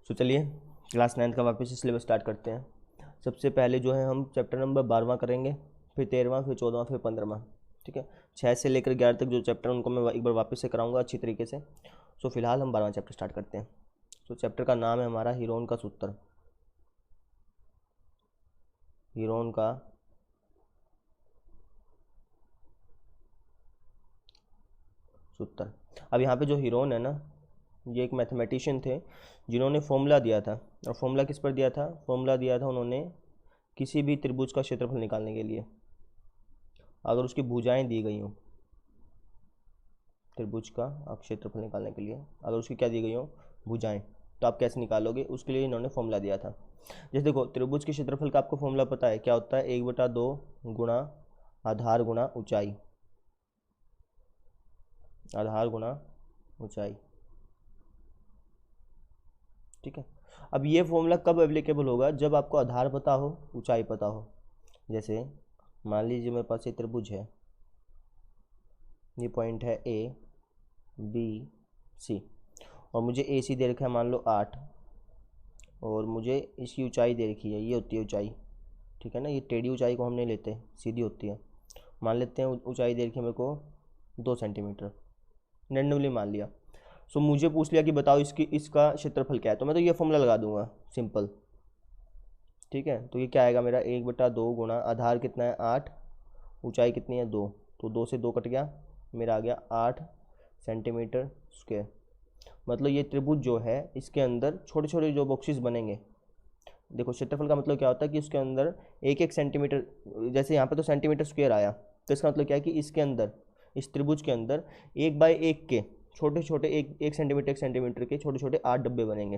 सो चलिए क्लास 9 का वापस से सिलेबस स्टार्ट करते हैं। सबसे पहले जो है हम चैप्टर नंबर 12वां करेंगे, फिर 13वां, फिर 14वां, फिर 15वां। ठीक है, 6 से लेकर 11 तक जो चैप्टर उनको मैं एक बार वापस से कराऊंगा अच्छी तरीके से। सो फिलहाल हम 12वां चैप्टर स्टार्ट करते हैं। सो चैप्टर का नाम है हमारा हीरोन का सूत्र। हीरोन का सूत्र। अब यहाँ पे जो हीरोन है ना, ये एक मैथमेटिशियन थे जिन्होंने फॉर्मूला दिया था। और फॉर्मूला किस पर दिया था? फॉर्मूला दिया था उन्होंने किसी भी त्रिभुज का क्षेत्रफल निकालने के लिए। अगर उसकी भुजाएं दी गई हों, त्रिभुज का क्षेत्रफल निकालने के लिए अगर उसकी क्या दी गई हो, भुजाएं, तो आप कैसे निकालोगे, उसके लिए इन्होंने फॉर्मूला दिया था। जैसे देखो, त्रिभुज के क्षेत्रफल का आपको फॉर्मूला पता है क्या होता है? 1/2 गुणा आधार गुणा ऊंचाई। आधार गुणा ऊंचाई। ठीक है। अब ये फॉर्मूला कब एप्लीकेबल होगा? जब आपको आधार पता हो, ऊंचाई पता हो। जैसे मान लीजिए मेरे पास ये त्रिभुज है, ये पॉइंट है ए बी सी, और मुझे ए सी दे रखा है मान लो 8, और मुझे इसकी ऊंचाई दे रखी है, ये होती है ऊंचाई। ठीक है ना, ये टेढ़ी ऊंचाई को हम नहीं लेते, सीधी होती है। मान लेते हैं ऊंचाई दे रखी है मेरे को 2 सेंटीमीटर, रैंडमली मान लिया। सो मुझे पूछ लिया कि बताओ इसकी इसका क्षेत्रफल क्या है, तो मैं तो ये फॉर्मूला लगा दूंगा, सिंपल। ठीक है, तो ये क्या आएगा मेरा? 1/2 गुणा आधार कितना है 8, ऊंचाई कितनी है 2, तो 2 से 2 कट गया, मेरा आ गया 8 सेंटीमीटर स्क्वायर। मतलब ये त्रिभुज जो है इसके अंदर छोटे छोटे जो बॉक्सेस बनेंगे, देखो क्षेत्रफल का मतलब क्या होता है कि उसके अंदर एक एक सेंटीमीटर, जैसे यहाँ पे तो सेंटीमीटर स्क्वायर आया, तो इसका मतलब क्या है कि इसके अंदर, इस त्रिभुज के अंदर 1 बाय 1 के छोटे छोटे एक सेंटीमीटर के छोटे छोटे 8 डब्बे बनेंगे।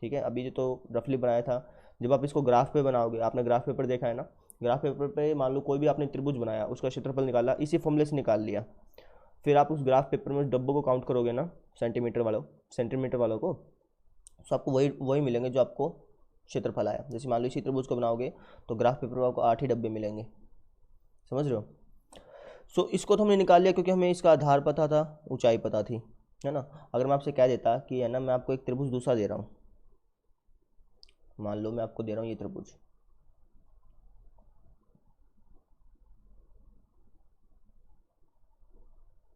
ठीक है, अभी जो तो रफली बनाया था, जब आप इसको ग्राफ पे बनाओगे, आपने ग्राफ पेपर देखा है ना, ग्राफ पेपर पे मान लो कोई भी आपने त्रिभुज बनाया, उसका क्षेत्रफल निकाला, इसी फॉर्मूले से निकाल लिया, फिर आप उस ग्राफ पेपर में डब्बों को काउंट करोगे ना, सेंटीमीटर वालों को, तो आपको वही वही मिलेंगे जो आपको क्षेत्रफल आया। जैसे मान लो इसी त्रिभुज को बनाओगे तो ग्राफ पेपर में आपको 8 ही डब्बे मिलेंगे। समझ रहे हो? सो इसको तो हमने निकाल लिया क्योंकि हमें इसका आधार पता था, ऊंचाई पता थी, है ना। अगर मैं आपसे कह देता कि है ना, मैं आपको एक त्रिभुज दूसरा दे रहा हूँ, मान लो मैं आपको दे रहा हूँ ये त्रिभुज,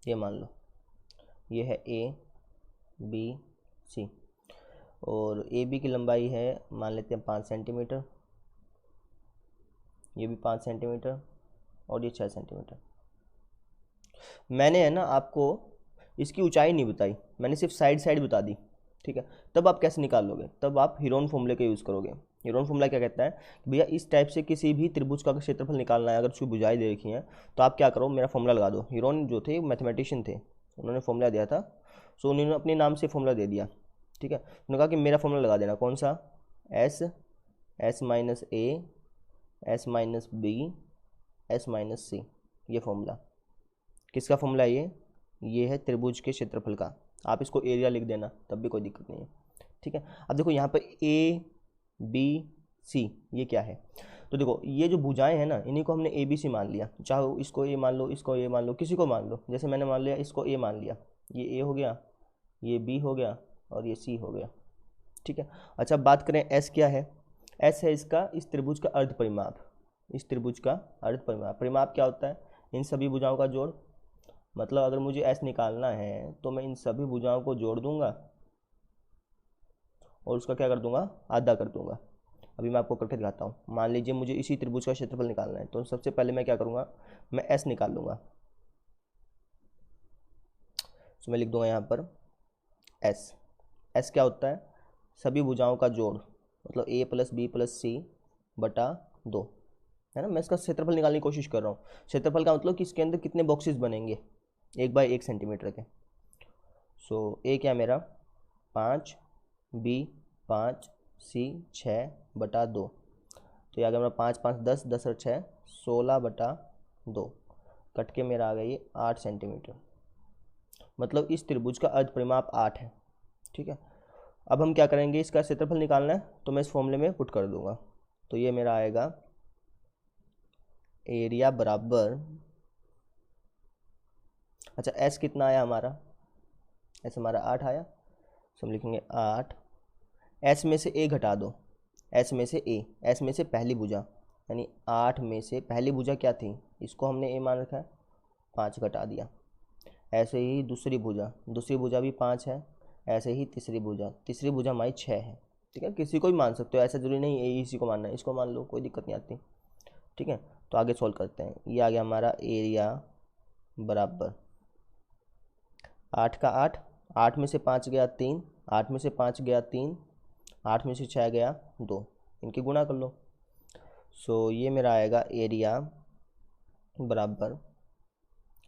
ये मान लो ये है ए बी सी, और ए बी की लंबाई है मान लेते हैं 5 सेंटीमीटर, ये भी 5 सेंटीमीटर, और ये 6 सेंटीमीटर। मैंने है ना आपको इसकी ऊंचाई नहीं बताई, मैंने सिर्फ साइड साइड बता दी। ठीक है, तब आप कैसे निकाल लोगे? तब आप हीरोन फॉर्मूले का यूज़ करोगे। हीरोन फॉर्मूला क्या कहता है कि भैया इस टाइप से किसी भी त्रिभुज का क्षेत्रफल निकालना है, अगर उसकी भुजाएं दे रखी हैं, तो आप क्या करो, मेरा फॉर्मूला लगा दो। हीरोन जो थे मैथमेटिशियन थे, उन्होंने फॉर्मूला दिया था, सो उन्होंने अपने नाम से फॉर्मूला दे दिया। ठीक है, उन्होंने कहा कि मेरा फॉर्मूला लगा देना, कौन सा? S, S minus A, S minus B, S minus C. ये फॉर्मूला किसका फॉर्मूला है? ये है त्रिभुज के क्षेत्रफल का। आप इसको एरिया लिख देना, तब भी कोई दिक्कत नहीं है। ठीक है, अब देखो यहाँ पर ए बी सी, ये क्या है? तो देखो ये जो भुजाएं हैं ना, इन्हीं को हमने ए बी सी मान लिया, चाहे इसको ए मान लो, इसको ए मान लो, किसी को मान लो। जैसे मैंने मान लिया इसको ए मान लिया, ये ए हो गया, ये बी हो गया, और ये सी हो गया। ठीक है, अच्छा बात करें एस क्या है? एस है इसका, इस त्रिभुज का अर्ध परिमाप। इस त्रिभुज का अर्ध परिमाप, परिमाप क्या होता है? इन सभी भुजाओं का जोड़। मतलब अगर मुझे एस निकालना है तो मैं इन सभी भुजाओं को जोड़ दूंगा और उसका क्या कर दूंगा, आधा कर दूंगा। अभी मैं आपको करके दिखाता हूँ। मान लीजिए मुझे इसी त्रिभुज का क्षेत्रफल निकालना है, तो सबसे पहले मैं क्या करूँगा, मैं एस निकाल लूँगा। तो मैं लिख दूंगा यहाँ पर एस। एस क्या होता है? सभी भुजाओं का जोड़, मतलब ए प्लस बी प्लस सी बटा 2, है ना। मैं इसका क्षेत्रफल निकालने की कोशिश कर रहा हूँ। क्षेत्रफल का मतलब कि इसके अंदर कितने बॉक्सेस बनेंगे 1 बाय 1 सेंटीमीटर के। सो ए क्या मेरा 5, बी 5, सी 6/2, तो ये आ गया मेरा 5 5 10, 10 और 6 16/2, कट के मेरा आ गया ये 8 सेंटीमीटर। मतलब इस त्रिभुज का अर्ध परिमाप 8 है। ठीक है, अब हम क्या करेंगे, इसका क्षेत्रफल निकालना है तो मैं इस फॉर्मूले में पुट कर दूंगा। तो ये मेरा आएगा एरिया बराबर, अच्छा एस कितना आया हमारा? एस हमारा 8 आया, तो हम लिखेंगे 8 एस में से ए घटा दो, एस में से ए, एस में से पहली भुजा, यानी 8 में से पहली भुजा क्या थी, इसको हमने ए मान रखा है, 5 घटा दिया। ऐसे ही दूसरी भुजा भी 5 है, ऐसे ही तीसरी भुजा हमारी 6 है। ठीक है, किसी को भी मान सकते हो, ऐसा जरूरी नहीं ए इसी को मानना है, इसको मान लो, कोई दिक्कत नहीं आती। ठीक है, तो आगे सॉल्व करते हैं। ये आ गया हमारा एरिया बराबर 8 का 8, 8 में से 5 गया 3, 8 में से 5 गया 3, 8 में से 6 गया 2, इनकी गुणा कर लो। सो ये मेरा आएगा एरिया बराबर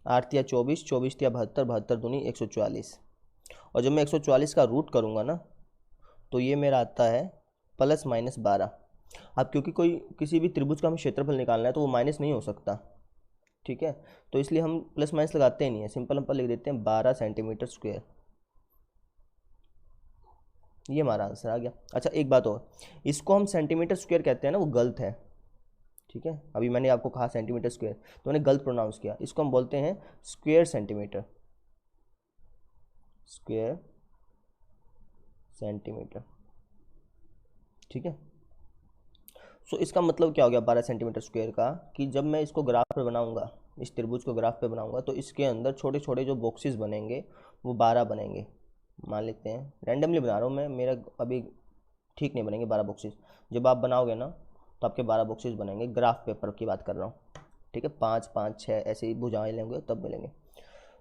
8 तिया 24, 24 तिया 72, 72 दूनी 144। और जब मैं 144 का रूट करूँगा ना, तो ये मेरा आता है +-12। अब क्योंकि किसी भी त्रिभुज का हमें क्षेत्रफल निकालना है तो वो माइनस नहीं हो सकता। ठीक है, तो इसलिए हम प्लस माइनस लगाते ही नहीं है, सिंपल हम पर लिख देते हैं 12 सेंटीमीटर स्क्वायर। ये हमारा आंसर आ गया। अच्छा एक बात और, इसको हम सेंटीमीटर स्क्वायर कहते हैं ना, वो गलत है। ठीक है, अभी मैंने आपको कहा सेंटीमीटर स्क्वायर, तो मैंने गलत प्रोनाउंस किया। इसको हम बोलते हैं स्क्वायर सेंटीमीटर, स्क्वायर सेंटीमीटर। ठीक है, सो इसका मतलब क्या हो गया 12 सेंटीमीटर स्क्वायर का, कि जब मैं इसको ग्राफ पे बनाऊंगा, इस त्रिभुज को ग्राफ पे बनाऊंगा, तो इसके अंदर छोटे छोटे जो बॉक्सेस बनेंगे वो 12 बनेंगे। मान लेते हैं, रैंडमली बना रहा हूँ मैं, मेरा अभी ठीक नहीं बनेंगे 12 बॉक्सेस। जब आप बनाओगे ना तो आपके 12 बॉक्सेस बनेंगे, ग्राफ पेपर की बात कर रहा हूँ। ठीक है, 5 5 6 ऐसे ही भुजाएं लेंगे तब मिलेंगे।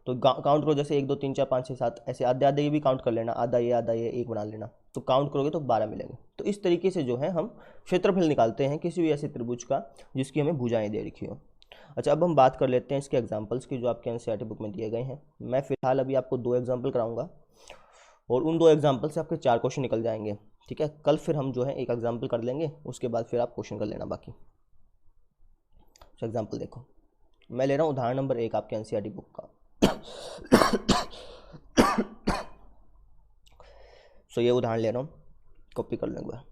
तो काउंट करो, जैसे 1 2 3 4 5 6 7 ऐसे आधे आधे ये भी काउंट कर लेना, आधा ये एक बना लेना, तो काउंट करोगे तो 12 मिलेंगे। तो इस तरीके से जो है हम क्षेत्रफल निकालते हैं किसी भी ऐसे त्रिभुज का जिसकी हमें भुजाएं दे रखी हो। अच्छा, अब हम बात कर लेते हैं इसके एग्जाम्पल्स की जो आपके एनसीईआरटी बुक में दिए गए हैं। मैं फिलहाल अभी आपको 2 एग्जाम्पल कराऊंगा और उन 2 एग्जाम्पल से आपके 4 क्वेश्चन निकल जाएंगे। ठीक है, कल फिर हम जो है एक एग्जाम्पल कर लेंगे, उसके बाद फिर आप क्वेश्चन कर लेना बाकी। तो एग्जाम्पल देखो, मैं ले रहा हूँ उदाहरण नंबर 1 आपके एनसीईआरटी बुक का। सो ये उदाहरण ले रहा हूँ, कॉपी कर लेंगे।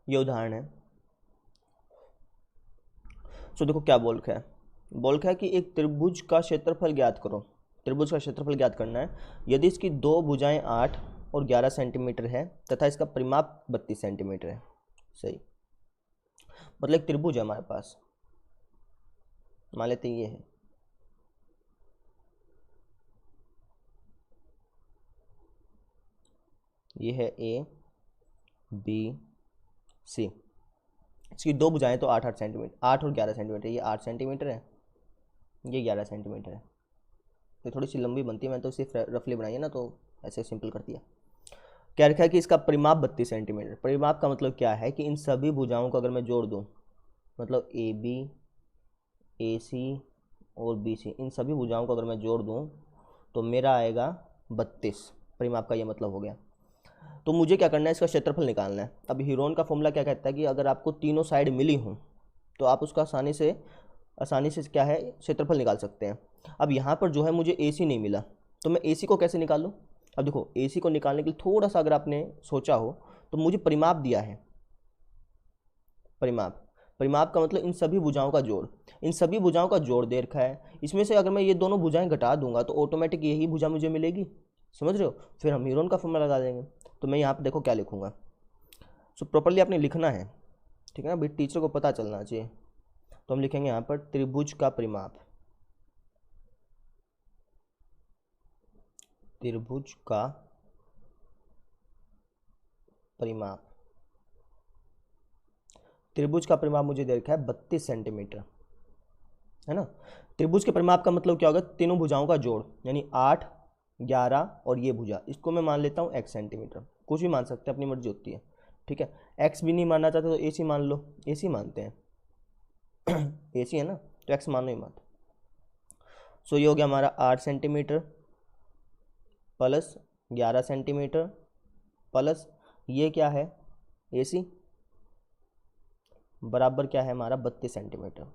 ये उदाहरण है। सो देखो क्या बोल है, कि एक त्रिभुज का क्षेत्रफल ज्ञात करो। त्रिभुज का क्षेत्रफल ज्ञात करना है यदि इसकी 2 भुजाएं 8 और 11 सेंटीमीटर है तथा इसका परिमाप 32 सेंटीमीटर है। सही, मतलब एक त्रिभुज है हमारे पास, मान लेते हैं ये है ए बी सी, इसकी 2 भुजाएं तो 8 8 सेंटीमीटर, 8 और 11 सेंटीमीटर, ये 8 सेंटीमीटर है, ये 11 सेंटीमीटर है। तो थोड़ी सी लंबी बनती है, मैं तो सिर्फ रफली बनाई है ना, तो ऐसे सिंपल कर दिया। क्या रखा है कि इसका परिमाप 32 सेंटीमीटर। परिमाप का मतलब क्या है कि इन सभी भुजाओं को अगर मैं जोड़ दूं, मतलब ए बी, ए सी और बी सी, इन सभी भुजाओं को अगर मैं जोड़ दूं तो मेरा आएगा 32। परिमाप का ये मतलब हो गया। तो मुझे क्या करना है, इसका क्षेत्रफल निकालना है। अब हीरोन का फॉर्मूला क्या कहता है कि अगर आपको तीनों साइड मिली हों तो आप उसका आसानी से क्या है, क्षेत्रफल निकाल सकते हैं। अब यहाँ पर जो है मुझे ए सी नहीं मिला, तो मैं ए सी को कैसे निकालूँ। अब देखो, ए सी को निकालने के लिए थोड़ा सा अगर आपने सोचा हो तो मुझे परिमाप दिया है। परिमाप का मतलब इन सभी भुजाओं का जोड़, इन सभी भुजाओं का जोड़ दे रखा है। इसमें से अगर मैं ये दोनों भुजाएं घटा दूंगा तो ऑटोमेटिक यही भुजा मुझे मिलेगी, समझ रहे हो। फिर हम हीरोन का फॉर्मूला लगा देंगे। तो मैं यहाँ पर देखो क्या लिखूँगा, सो प्रॉपरली आपने लिखना है, ठीक है ना भाई, टीचर को पता चलना चाहिए। तो हम लिखेंगे यहाँ पर त्रिभुज का परिमाप, त्रिभुज का परिमाप, त्रिभुज का परिमाप मुझे दे रखा है 32 सेंटीमीटर, है ना। त्रिभुज के परिमाप का मतलब क्या होगा, तीनों भुजाओं का जोड़, यानी 8 11 और ये भुजा, इसको मैं मान लेता हूँ x सेंटीमीटर। कुछ भी मान सकते हैं, अपनी मर्जी होती है। ठीक है, x भी नहीं मानना चाहते तो AC मान लो, AC मानते हैं AC है ना, तो x मानो ही मत। सो ये हो गया हमारा 8 सेंटीमीटर प्लस 11 सेंटीमीटर प्लस ये क्या है AC बराबर क्या है हमारा 32 सेंटीमीटर।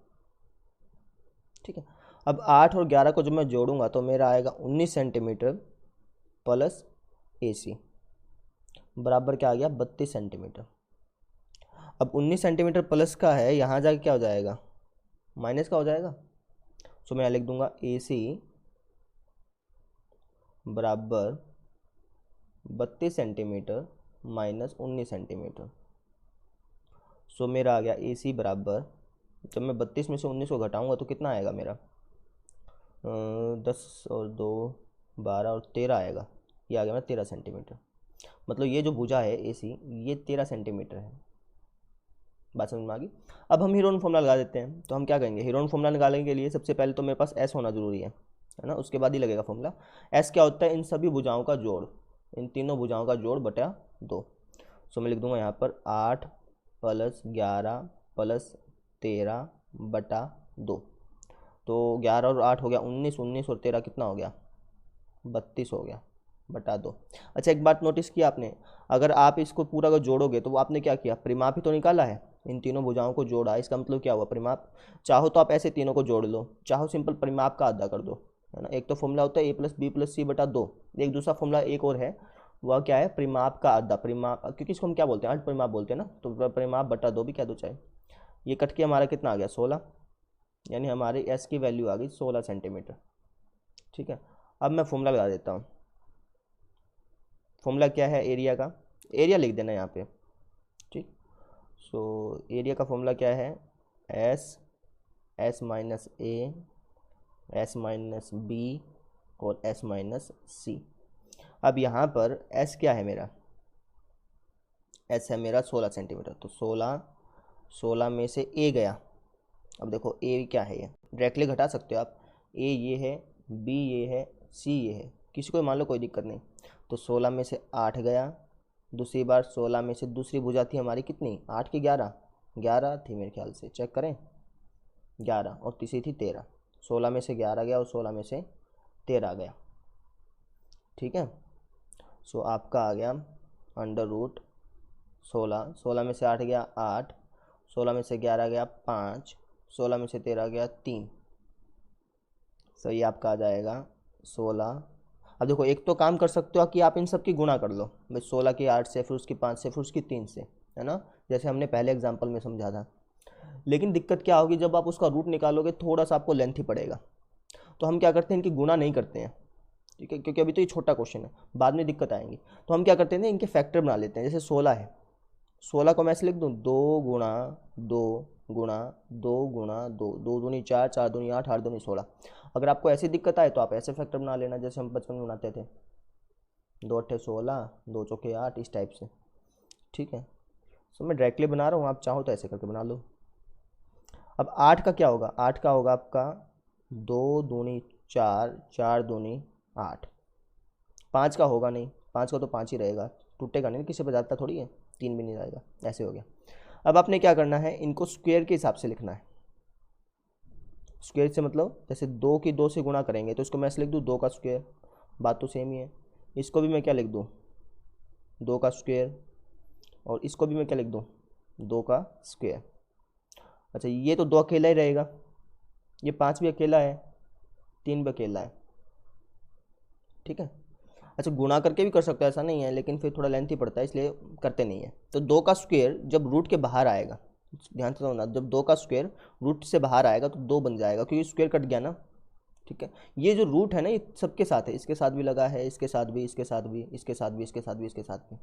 ठीक है, अब 8 और 11 को जब मैं जोड़ूंगा तो मेरा आएगा 19 सेंटीमीटर प्लस AC बराबर क्या आ गया 32 सेंटीमीटर। अब 19 सेंटीमीटर प्लस का है, यहाँ जाके क्या हो जाएगा माइनस का हो जाएगा। सो मैं यहाँ लिख दूंगा AC बराबर 32 सेंटीमीटर माइनस 19 सेंटीमीटर। सो मेरा आ गया AC बराबर, जब मैं 32 में से 19 को घटाऊंगा तो कितना आएगा मेरा 10 और 2 12 और 13 आएगा। ये आ गया मेरा 13 सेंटीमीटर। मतलब ये जो भुजा है AC ये 13 सेंटीमीटर है। बात समझ में आ गई। अब हम हीरोन फॉर्मूला लगा देते हैं। तो हम क्या करेंगे, हीरोन फॉर्मूला निकालने के लिए सबसे पहले तो मेरे पास S होना जरूरी है ना, उसके बाद ही लगेगा फॉर्मूला। S क्या होता है, इन सभी भुजाओं का जोड़, इन तीनों भुजाओं का जोड़ बटा 2। सो मैं लिख दूंगा यहाँ पर 8 प्लस 11 प्लस 13 बटा 2। तो 11 और 8 हो गया 19, 19 और 13 कितना हो गया 32 हो गया बटा 2। अच्छा एक बात नोटिस किया आपने, अगर आप इसको पूरा अगर जोड़ोगे तो आपने क्या किया, परिमाप ही तो निकाला है, इन तीनों भुजाओं को जोड़ा, इसका मतलब क्या हुआ परिमाप। चाहो तो आप ऐसे तीनों को जोड़ लो, चाहो सिंपल परिमाप का आधा कर दो, है ना। एक तो फॉर्मूला होता है A+B+C बटा 2, एक दूसरा फॉर्मूला एक और है, वह क्या है परिमाप का आधा। परिमाप क्योंकि इसको हम क्या बोलते हैं, अर्ध परिमाप बोलते हैं ना, तो परिमाप बटा 2 भी कह दो चाहे। ये कट के हमारा कितना आ गया 16, यानी हमारे S की वैल्यू आ गई 16 सेंटीमीटर। ठीक है, अब मैं फॉर्मूला बता देता हूँ। फॉर्मूला क्या है एरिया का, एरिया लिख देना यहाँ पे, ठीक। सो एरिया का फॉर्मूला क्या है, S minus A, S minus B और S माइनस C। अब यहाँ पर S क्या है मेरा, S है मेरा 16 सेंटीमीटर, तो 16 में से A गया। अब देखो A क्या है, ये डायरेक्टली घटा सकते हो आप, A ये है, B ये है, C ये है, किसी को मान लो कोई दिक्कत नहीं। तो 16 में से 8 गया, दूसरी बार 16 में से दूसरी भुजा थी हमारी कितनी 8 की 11 थी मेरे ख्याल से, चेक करें 11, और तीसरी थी 13। 16 में से 11 गया और 16 में से 13 गया, ठीक है। सो आपका आ गया अंडर रूट 16 में से 8 गया 8, 16 में से 11 गया 5, 16 में से 13 गया 3। सो ये आपका आ जाएगा 16। अब देखो एक तो काम कर सकते हो कि आप इन सब की गुणा कर लो, भाई 16 की 8 से, फिर उसकी 5 से, फिर उसकी 3 से, है ना, जैसे हमने पहले एग्जाम्पल में समझा था। लेकिन दिक्कत क्या होगी, जब आप उसका रूट निकालोगे थोड़ा सा आपको लेंथ ही पड़ेगा। तो हम क्या करते हैं, इनकी गुणा नहीं करते हैं, ठीक है, क्योंकि अभी तो ये छोटा क्वेश्चन है, बाद में दिक्कत आएंगी। तो हम क्या करते हैं, इनके फैक्टर बना लेते हैं। जैसे 16 है, 16 को मैं ऐसे लिख दूँ 2 गुणा 2 गुणा 2 गुणा 2, 2 दूनी 4, 4 दूनी 8, 8 दूनी 16। अगर आपको ऐसी दिक्कत आए तो आप ऐसे फैक्टर बना लेना जैसे हम बचपन में बनाते थे, 2 अट्ठे 16, 2 चौके 8, इस टाइप से, ठीक है। सो मैं डायरेक्टली बना रहा हूँ, आप चाहो तो ऐसे करके बना लो। अब 8 का क्या होगा, 8 का होगा आपका 2 दूनी 4, 4 दूनी 8। 5 का होगा नहीं, 5 का तो 5 ही रहेगा, टूटेगा नहीं, किसी पर जाता थोड़ी है, 3 भी नहीं जाएगा, ऐसे हो गया। अब आपने क्या करना है, इनको स्क्वायर के हिसाब से लिखना है। स्क्वायर से मतलब जैसे 2 की 2 से गुणा करेंगे तो इसको मैं ऐसे लिख दूँ 2 का स्क्वायर, बात तो सेम ही है। इसको भी मैं क्या लिख दूँ 2 का स्क्वायर, और इसको भी मैं क्या लिख दूँ 2 का स्क्वायर। अच्छा ये तो 2 अकेला ही रहेगा, ये 5 भी अकेला है, 3 भी अकेला है, ठीक है। अच्छा गुणा करके भी कर सकते हो, ऐसा नहीं है, लेकिन फिर थोड़ा लेंथ ही पड़ता है इसलिए करते नहीं है। तो 2 का स्क्वायर जब रूट के बाहर आएगा, ध्यान से समझना, जब 2 का स्क्वायर रूट से बाहर आएगा तो 2 बन जाएगा, क्योंकि स्क्वायर कट गया ना, ठीक है। ये जो रूट है ना ये सबके साथ है, इसके साथ भी लगा है, इसके साथ भी, इसके साथ भी, इसके साथ भी, इसके साथ भी, इसके साथ भी।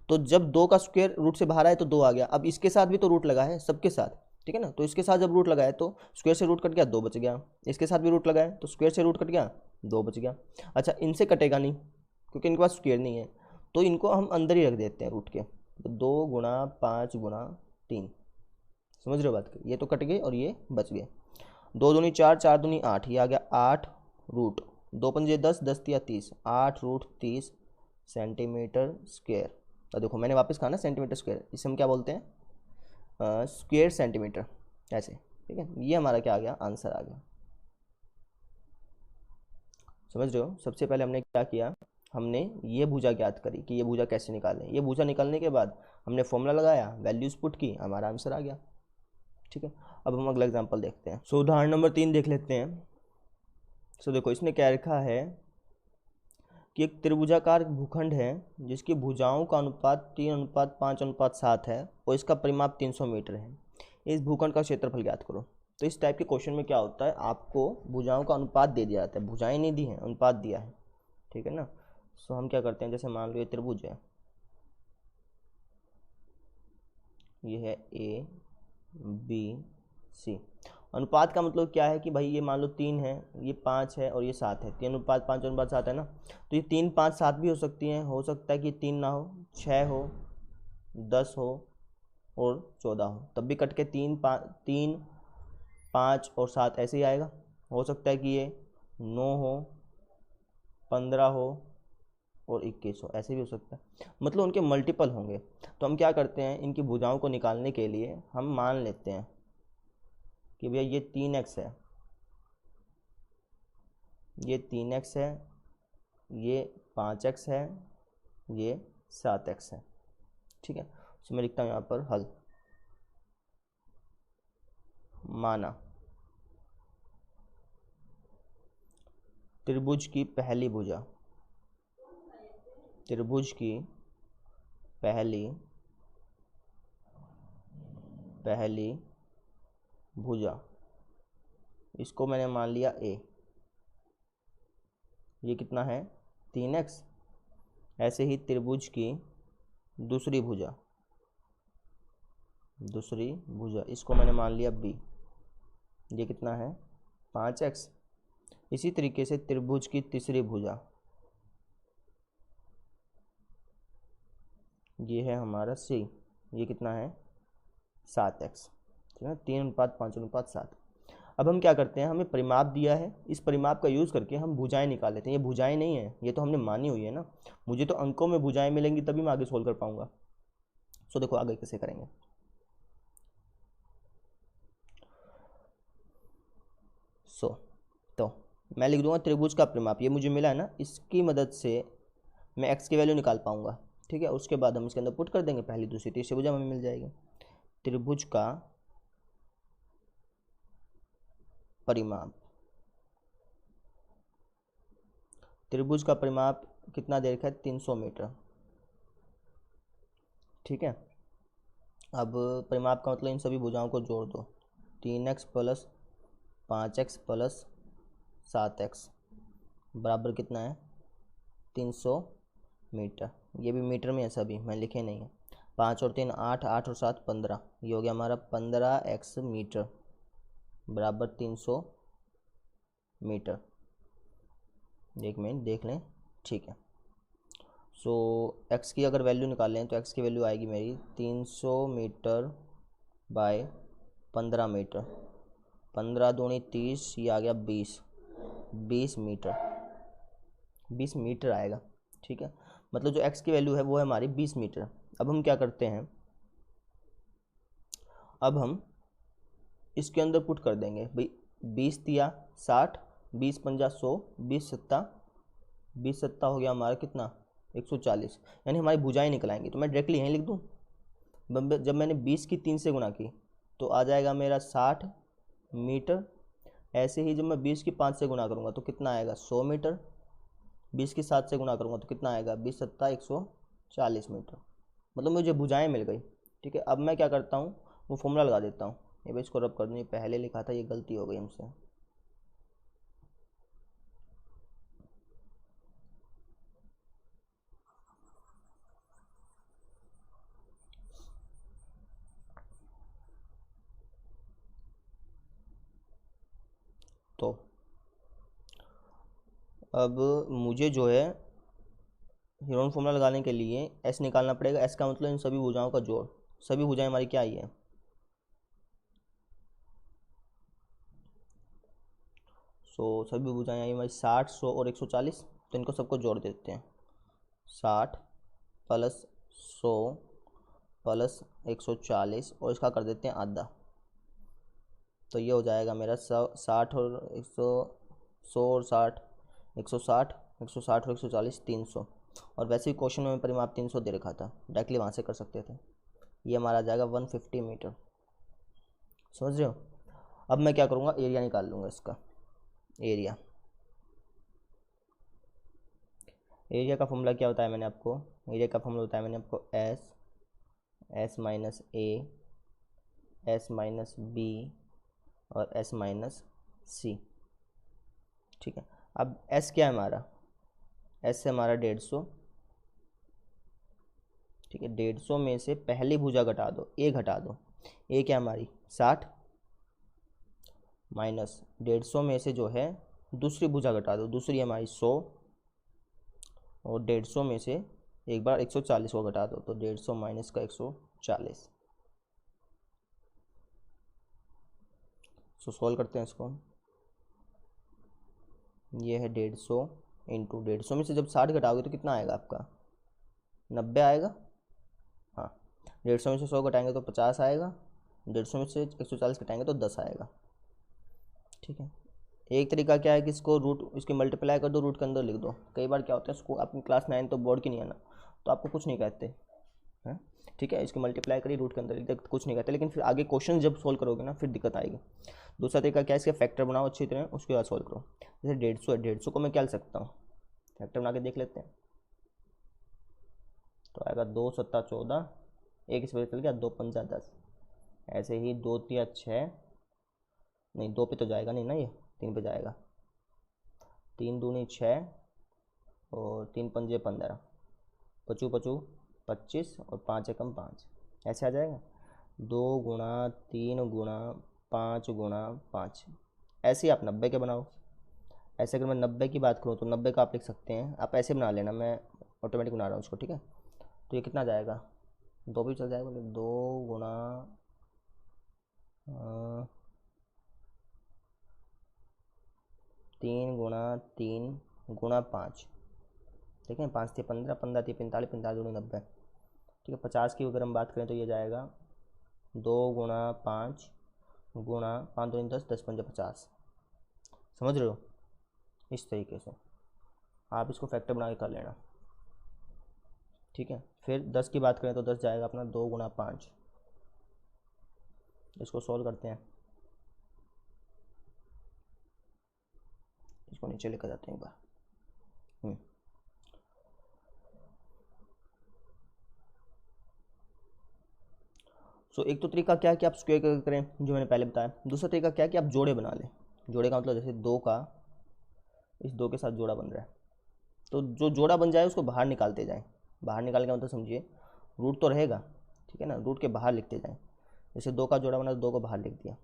तो जब 2 का स्क्वायर रूट से बाहर आए तो 2 आ गया। अब इसके साथ भी तो रूट लगा है सबके साथ, ठीक है ना। तो इसके साथ जब रूट लगाए तो स्क्वायर से रूट कट गया 2 बच गया, इसके साथ भी रूट लगाए तो स्क्वायर से रूट कट गया 2 बच गया। अच्छा इनसे कटेगा नहीं क्योंकि इनके पास स्क्वायर नहीं है, तो इनको हम अंदर ही रख देते हैं रूट के। तो 2 गुणा 5 गुणा 3, समझ रहे हो बात की, ये तो कट गए और ये बच गए। 2 दूनी 4, 4 दूनी 8, ये आ गया 8 रूट 2 पंजे 10, 10 या 30, 8 रूट 30 सेंटीमीटर स्क्वायर। तो देखो मैंने वापस कहा ना सेंटीमीटर स्क्वायर, इसे हम क्या बोलते हैं स्क्वायर सेंटीमीटर, ऐसे, ठीक है। ये हमारा क्या आ गया, आंसर आ गया, समझ रहे हो। सबसे पहले हमने क्या किया, हमने ये भुजा ज्ञात करी कि ये भुजा कैसे निकालें। ये भुजा निकालने के बाद हमने फॉर्मूला लगाया, वैल्यूज पुट की, हमारा आंसर आ गया, ठीक है। अब हम अगला एग्जांपल देखते हैं। सो उदाहरण नंबर 3 देख लेते हैं। सो देखो इसने क्या रखा है कि एक त्रिभुजाकार भूखंड है जिसकी भुजाओं का अनुपात 3:5:7 है और इसका परिमाप 300 मीटर है। इस भूखंड का क्षेत्रफल ज्ञात करो। तो इस टाइप के क्वेश्चन में क्या होता है, आपको भुजाओं का अनुपात दे दिया जाता है, भुजाएं नहीं दी हैं, अनुपात दिया है, ठीक है ना। सो हम क्या करते हैं, जैसे मान लो ये त्रिभुज है, ये है ए बी सी। अनुपात का मतलब क्या है कि भाई ये मान लो 3 है, ये 5 है और ये 7 है, 3:5:7 है ना। तो ये 3, 5, 7 भी हो सकती हैं, हो सकता है कि 3 ना हो, 6 हो, 10 हो और 14 हो, तब भी कट के 3, 5 और 7 ऐसे ही आएगा। हो सकता है कि ये 9 हो, 15 हो और 21 हो, ऐसे भी हो सकता है, मतलब उनके मल्टीपल होंगे। तो हम क्या करते हैं, इनकी भुजाओं को निकालने के लिए हम मान लेते हैं कि भैया ये 3x है, ये 3x है, ये 5x है, ये 7x है, ठीक है। तो मैं लिखता हूँ यहाँ पर हल। माना त्रिभुज की पहली भुजा, त्रिभुज की पहली भुजा, इसको मैंने मान लिया a, ये कितना है 3x। ऐसे ही त्रिभुज की दूसरी भुजा, इसको मैंने मान लिया b, ये कितना है 5x। इसी तरीके से त्रिभुज की तीसरी भुजा, ये है हमारा c, ये कितना है 7x, ठीक है, 3:5:7। अब हम क्या करते हैं, हमें परिमाप दिया है, इस परिमाप का यूज़ करके हम भुजाएं निकाल लेते हैं। ये भुजाएं नहीं है, ये तो हमने मानी हुई है ना, मुझे तो अंकों में भुजाएं मिलेंगी तभी मैं आगे सोल्व कर पाऊंगा। सो देखो आगे कैसे करेंगे। तो मैं लिख दूंगा त्रिभुज का परिमाप, ये मुझे मिला है ना, इसकी मदद से मैं x की वैल्यू निकाल पाऊंगा, ठीक है। उसके बाद हम इसके अंदर पुट कर देंगे, पहली दूसरी तीसरी भुजा हमें मिल जाएगी। त्रिभुज का परिमाप, त्रिभुज का परिमाप कितना दे रखा है 300 मीटर, ठीक है। अब परिमाप का मतलब इन सभी भुजाओं को जोड़ दो, 3x plus 5x plus 7x बराबर कितना है 300 मीटर। ये भी मीटर में है सभी, मैं लिखे नहीं है। 5 और 3 8, 8 और 7 15, ये हो गया हमारा 15x मीटर बराबर 300 मीटर। एक मिनट देख लें, ठीक है। सो x की अगर वैल्यू निकालें तो x की वैल्यू आएगी मेरी 300 मीटर बाय 15 मीटर, 15 दूनी 30, ये आ गया 20 मीटर, 20 मीटर आएगा, ठीक है। मतलब जो x की वैल्यू है वो है हमारी 20 मीटर। अब हम क्या करते हैं, अब हम इसके अंदर पुट कर देंगे भाई, 20 तिया 60, 20 पंजा 100, 20 सत्ता हो गया हमारा कितना 140, यानी हमारी भुजाएं निकल आएंगी। तो मैं डायरेक्टली यहीं लिख दूँ, जब मैंने 20 की 3 से गुणा की तो आ जाएगा मेरा 60 मीटर। ऐसे ही जब मैं 20 की 5 से गुणा करूँगा तो कितना आएगा 100 मीटर, 20 की 7 से गुणा करूँगा तो कितना आएगा 20 सत्ता 140 मीटर, मतलब मुझे भुजाएं मिल गई, ठीक है। अब मैं क्या करता हूँ, वो फॉर्मूला लगा देता हूँ, ये भाई इसको रब कर दूँ, ये पहले लिखा था, ये गलती हो गई हमसे। तो अब मुझे जो है हीरोन फॉर्मूला लगाने के लिए एस निकालना पड़ेगा। एस का मतलब इन सभी भुजाओं का जोड़, सभी भुजाएं हमारी क्या आई है, सभी भुजाएं आई हमारी 60, 100 और 140। तो इनको सबको जोड़ देते हैं, 60 प्लस 100 प्लस 140 और इसका कर देते हैं आधा। तो ये हो जाएगा मेरा 60 और 100 और 60, 160, 160 और 140 300। और वैसे ही क्वेश्चन में परिमाप 300 दे रखा था, डायरेक्टली वहाँ से कर सकते थे। ये हमारा आ जाएगा 150 मीटर, समझ रहे हो। अब मैं क्या करूँगा, एरिया निकाल लूँगा इसका, एरिया एरिया का फॉर्मूला क्या होता है मैंने आपको, एरिया का फॉर्मूला होता है मैंने आपको S minus A, S minus B और एस माइनस सी। ठीक है, अब एस क्या है हमारा, एस है हमारा 150। ठीक है, 150 में से पहली भुजा घटा दो, ए घटा दो, ए क्या हमारी 60, माइनस 150 में से जो है दूसरी भुजा घटा दो, दूसरी हमारी 100, और 150 में से एक बार 140 को घटा दो, तो 150 माइनस का 140। सो सॉल्व करते हैं इसको। ये है 150 इंटू 150 में से जब 60 घटाओगे तो कितना आएगा आपका, 90 आएगा। हाँ, 150 में से 100 घटाएंगे तो 50 आएगा, 150 में से 140 घटाएंगे तो 10 आएगा। ठीक है, एक तरीका क्या है कि इसको रूट, इसके मल्टीप्लाई कर दो, रूट के अंदर लिख दो। कई बार क्या होता है, इसको अपनी क्लास 9 तो बोर्ड की नहीं है ना, तो आपको कुछ नहीं कहते हैं। ठीक है, इसकी मल्टीप्लाई करिए, रूट के अंदर लिख दे, कुछ नहीं कहते, लेकिन फिर आगे क्वेश्चन जब सोल्व करोगे ना फिर दिक्कत आएगी। दूसरा तरीका क्या है, इसके फैक्टर बनाओ अच्छी तरह, उसके बाद सोल्व करो। जैसे 150 है, 150 को मैं क्या लिख सकता हूँ, फैक्टर बना के देख लेते हैं। तो आएगा 2 सत्ता 14, एक इस वजह चल गया, 2 पंजा 10, ऐसे ही 2 तिया 6, नहीं 2 पे तो जाएगा नहीं ना, ये 3 पे जाएगा, 3 दूनी 6 और 3 पंजे 15, पचू पचू 25 और 5 एकम 5, ऐसे आ जाएगा। 2 गुणा 3 गुणा 5 गुणा 5, ऐसे ही आप 90 के बनाओ। ऐसे अगर मैं 90 की बात करूँ तो 90 का आप लिख सकते हैं, आप ऐसे बना लेना, मैं ऑटोमेटिक बना रहा हूँ उसको। ठीक है, तो ये कितना जाएगा, 2 भी चल जाएगा, 2 गुणा 3 गुणा 3 गुणा 5, ठीक है, 5 थी 15, 15 थी 45, 45 दूनी 90। ठीक है, 50 की अगर हम बात करें तो ये जाएगा 2 गुणा 5 गुणा 5 दूनी 10, 10 पंजे 50। समझ रहे हो, इस तरीके से आप इसको फैक्टर बना के कर लेना। ठीक है, फिर 10 की बात करें तो 10 जाएगा अपना 2 गुणा 5, इसको सॉल्व करते हैं, इसको नीचे लेकर जाते हैं एक बार। सो एक तो तरीका क्या है कि आप स्क्वायर करें, जो मैंने पहले बताया। दूसरा तरीका क्या है कि आप जोड़े बना लें। जोड़े का मतलब जैसे 2 का इस 2 के साथ जोड़ा बन रहा है, तो जो जोड़ा बन जाए उसको बाहर निकालते जाएं। बाहर निकालने का मतलब समझिए, रूट तो रहेगा, ठीक है ना, रूट के बाहर लिखते जाएं। जैसे 2 का जोड़ा बना तो 2 को बाहर लिख दिया,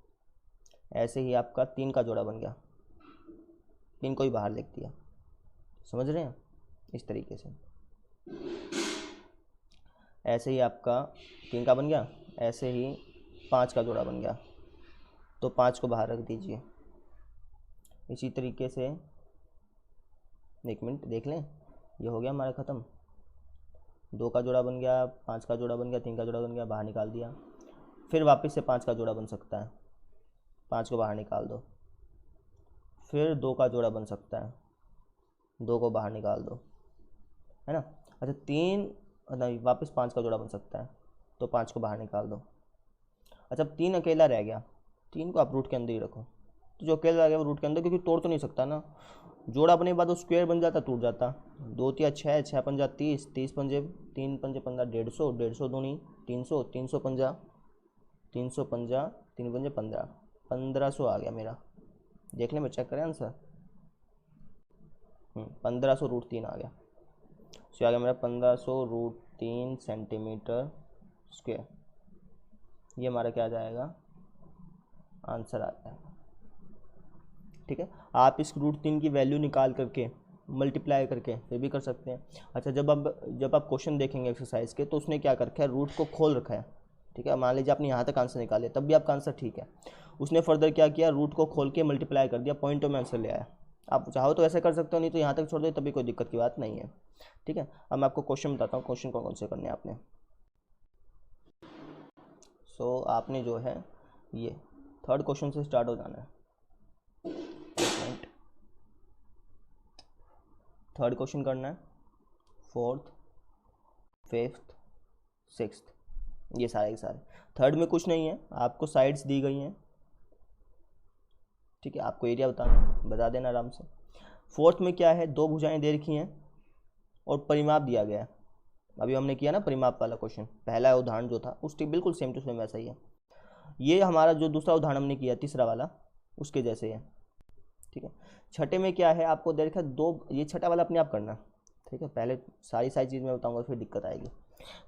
ऐसे ही आपका 3 का जोड़ा बन गया, 3 को ही बाहर लिख दिया। समझ रहे हैं, इस तरीके से। ऐसे ही आपका 3 का बन गया, ऐसे ही 5 का जोड़ा बन गया, तो 5 को बाहर रख दीजिए। इसी तरीके से, एक मिनट देख लें, ये हो गया हमारा ख़त्म। 2 का जोड़ा बन गया, 5 का जोड़ा बन गया, 3 का जोड़ा बन गया, बाहर निकाल दिया। फिर वापस से 5 का जोड़ा बन सकता है, 5 को बाहर निकाल दो। फिर 2 का जोड़ा बन सकता है, 2 को बाहर निकाल दो, है ना। अच्छा 3 नहीं, वापस 5 का जोड़ा बन सकता है, तो 5 को बाहर निकाल दो। अच्छा अब 3 अकेला रह गया, 3 को आप रूट के अंदर ही रखो। तो जो अकेला रह गया वो रूट के अंदर, क्योंकि तोड़ तो नहीं सकता ना, जोड़ा बनने के बाद वो स्क्वायर बन जाता, टूट जाता। 2 तिया 6, 6 पंजा 30, 30 पंजे 3 पंजे 15, 150, 150 दूनी 300, 300 पंजा 300 पंजा 3 पंजे 15, 1500 आ गया मेरा। देख लें, मैं चेक करें आंसर। 1500 रूट 3 आ गया। सो आ गया मेरा 1500 रूट 3 सेंटीमीटर स्क्वायर। ये हमारा क्या आ जाएगा, आंसर आ जाएगा। ठीक है, आप इस रूट 3 की वैल्यू निकाल करके मल्टीप्लाई करके फिर भी कर सकते हैं। अच्छा जब आप क्वेश्चन देखेंगे एक्सरसाइज के, तो उसने क्या कर रखा है, रूट को खोल रखा है। ठीक है, मान लीजिए आपने यहाँ तक आंसर निकाले, तब भी आपका आंसर ठीक है। उसने फर्दर क्या किया, रूट को खोल के मल्टीप्लाई कर दिया, पॉइंटों में आंसर ले आया। आप चाहो तो ऐसे कर सकते हो, नहीं तो यहाँ तक छोड़ दो, तभी कोई दिक्कत की बात नहीं है। ठीक है, अब मैं आपको क्वेश्चन बताता हूँ, क्वेश्चन कौन कौन से करने हैं आपने। सो आपने जो है ये थर्ड क्वेश्चन से स्टार्ट हो जाना है। थर्ड क्वेश्चन करना है, फोर्थ, फिफ्थ, सिक्स्थ, ये सारे के सारे। थर्ड में कुछ नहीं है, आपको साइड्स दी गई हैं। ठीक है, आपको एरिया बता देना आराम से। फोर्थ में क्या है, 2 भुजाएं दे रखी हैं, और परिमाप दिया गया है। अभी हमने किया ना परिमाप वाला क्वेश्चन, पहला उदाहरण जो था उसके बिल्कुल सेम टू सेम वैसा ही है। ये हमारा जो दूसरा उदाहरण हमने किया तीसरा वाला उसके जैसे है, ठीक है। छठे में क्या है आपको दे रखा है दो, ये छठा वाला अपने आप करना, ठीक है। पहले सारी चीज़ मैं बताऊंगा फिर दिक्कत आएगी।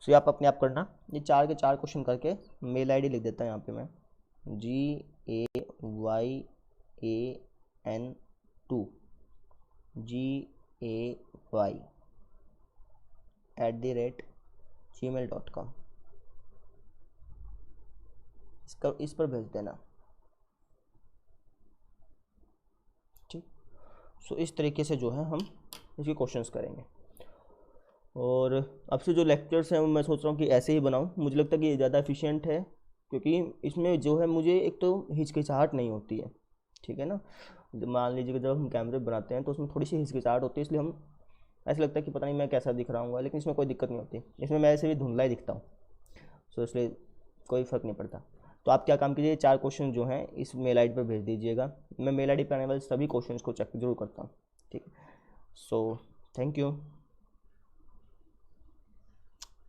सो ये आप अपने आप करना। ये 4 के 4 क्वेश्चन करके मेल आईडी लिख देता हूँ यहाँ पे मैं, GAYAN2 GAY@gmail.com, इस पर भेज देना, ठीक। सो इस तरीके से जो है हम इसके क्वेश्चंस करेंगे। और अब से जो लेक्चर्स हैं मैं सोच रहा हूँ कि ऐसे ही बनाऊँ, मुझे लगता है कि ये ज़्यादा एफिशिएंट है, क्योंकि इसमें जो है मुझे एक तो हिचकिचाहट नहीं होती है, ठीक है ना। मान लीजिए कि जब हम कैमरे बनाते हैं तो उसमें थोड़ी सी हिचकिचाहट होती है, इसलिए हम ऐसा लगता है कि पता नहीं मैं कैसा दिख रहा हूँ, लेकिन इसमें कोई दिक्कत नहीं होती, इसमें मैं ऐसे भी धुंधला ही दिखता हूँ। सो इसलिए कोई फ़र्क नहीं पड़ता। तो आप क्या काम कीजिए, 4 क्वेश्चन जो हैं इस मेल आईडी पर भेज दीजिएगा। मैं मेल आईडी पर आने वाले सभी क्वेश्चंस को चेक जरूर करता हूँ, ठीक है। So thank you.